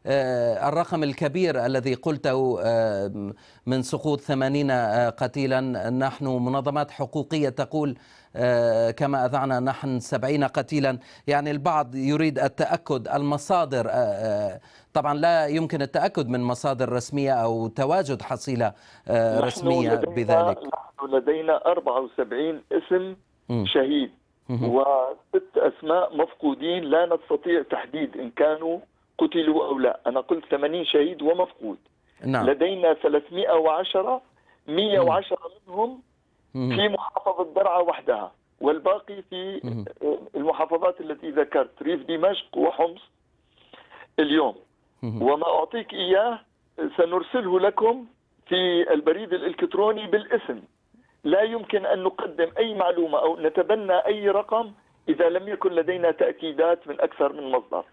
الرقم الكبير الذي قلته من سقوط 80 قتيلا. نحن منظمات حقوقية تقول كما أذعنا نحن 70 قتيلا. يعني البعض يريد التأكد المصادر. طبعا لا يمكن التأكد من مصادر رسمية أو تواجد حصيلة رسمية بذلك. نحن لدينا 74 اسم شهيد و6 أسماء مفقودين لا نستطيع تحديد إن كانوا قتلوا أو لا. أنا قلت 80 شهيد ومفقود. نعم. لدينا 310 110 منهم في محافظة درعا وحدها، والباقي في المحافظات التي ذكرت، ريف دمشق وحمص اليوم. وما أعطيك إياه سنرسله لكم في البريد الإلكتروني بالاسم. لا يمكن أن نقدم أي معلومة أو نتبنى أي رقم إذا لم يكن لدينا تأكيدات من أكثر من مصدر،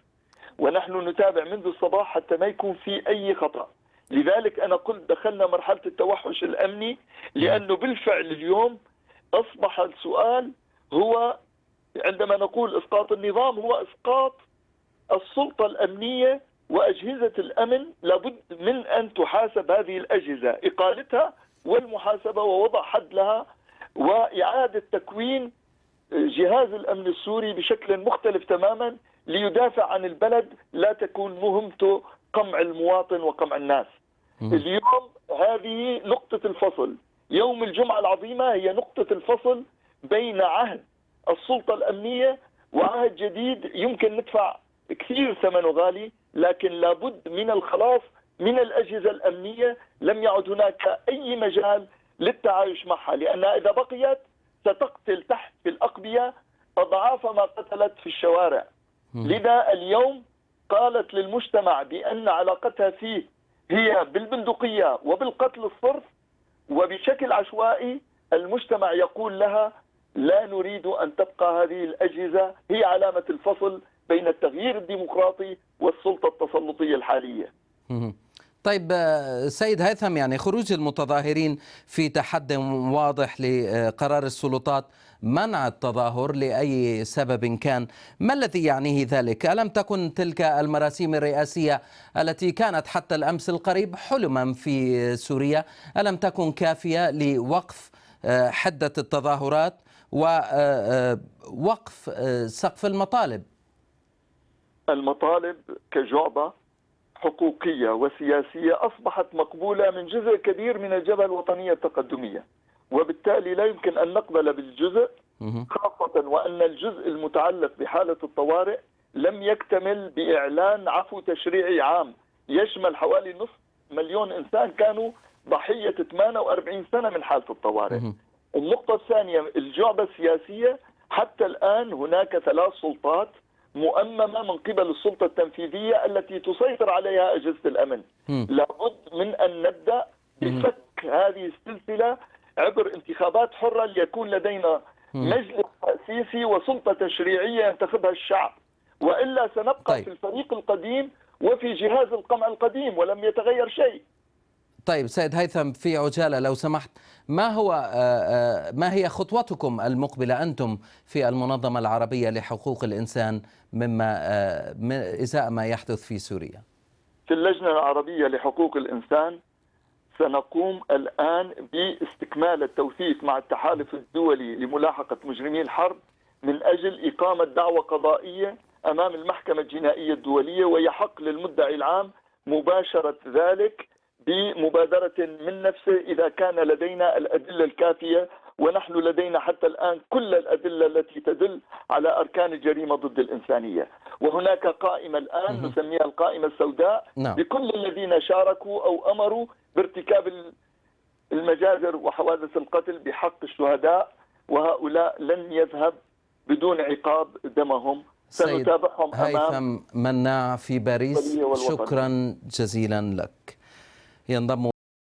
ونحن نتابع منذ الصباح حتى ما يكون في أي خطأ. لذلك أنا قلت دخلنا مرحلة التوحش الأمني، لأنه بالفعل اليوم أصبح السؤال هو عندما نقول إسقاط النظام هو إسقاط السلطة الأمنية وأجهزة الأمن. لابد من أن تحاسب هذه الأجهزة، إقالتها والمحاسبة ووضع حد لها وإعادة تكوين جهاز الأمن السوري بشكل مختلف تماما ليدافع عن البلد، لا تكون مهمته قمع المواطن وقمع الناس. اليوم هذه نقطة الفصل. يوم الجمعة العظيمة هي نقطة الفصل بين عهد السلطة الأمنية وعهد جديد يمكن ندفع كثير ثمنه غالي، لكن لابد من الخلاص من الأجهزة الأمنية. لم يعد هناك أي مجال للتعايش معها، لأنها إذا بقيت ستقتل تحت في الأقبية أضعاف ما قتلت في الشوارع. لذا اليوم قالت للمجتمع بأن علاقتها فيه هي بالبندقية وبالقتل الصرف وبشكل عشوائي. المجتمع يقول لها لا نريد أن تبقى هذه الأجهزة هي علامة الفصل بين التغيير الديمقراطي والسلطة التسلطية الحالية. طيب سيد هيثم، يعني خروج المتظاهرين في تحدي واضح لقرار السلطات منع التظاهر لأي سبب كان، ما الذي يعنيه ذلك؟ ألم تكن تلك المراسيم الرئاسية التي كانت حتى الأمس القريب حلما في سوريا ألم تكن كافية لوقف حدة التظاهرات ووقف سقف المطالب؟ المطالب كجعبة حقوقية وسياسية أصبحت مقبولة من جزء كبير من الجبهة الوطنية التقدمية، وبالتالي لا يمكن أن نقبل بالجزء، خاصة وأن الجزء المتعلق بحالة الطوارئ لم يكتمل بإعلان عفو تشريعي عام يشمل حوالي نصف مليون إنسان كانوا ضحية 48 سنة من حالة الطوارئ. النقطة الثانية الجعبة السياسية. حتى الآن هناك 3 سلطات مؤممة من قبل السلطة التنفيذية التي تسيطر عليها أجهزة الأمن. لابد من أن نبدأ بفك هذه السلسلة عبر انتخابات حرة ليكون لدينا مجلس تأسيسي وسلطة تشريعية ينتخبها الشعب، وإلا سنبقى في الفريق القديم وفي جهاز القمع القديم ولم يتغير شيء. طيب سيد هيثم، في عجالة لو سمحت، ما هي خطوتكم المقبلة أنتم في المنظمة العربية لحقوق الإنسان إزاء ما يحدث في سوريا؟ في اللجنة العربية لحقوق الإنسان سنقوم الآن باستكمال التوثيق مع التحالف الدولي لملاحقة مجرمي الحرب من أجل إقامة دعوى قضائية أمام المحكمة الجنائية الدولية، ويحق للمدعي العام مباشرة ذلك بمبادرة من نفسه إذا كان لدينا الأدلة الكافية، ونحن لدينا حتى الآن كل الأدلة التي تدل على أركان الجريمة ضد الإنسانية. وهناك قائمة الآن نسميها القائمة السوداء بكل الذين شاركوا أو أمروا بارتكاب المجازر وحوادث القتل بحق الشهداء، وهؤلاء لن يذهب بدون عقاب دمهم. سنتابعهم أمام هيثم مناع في باريس، شكرا جزيلا لك. ينضم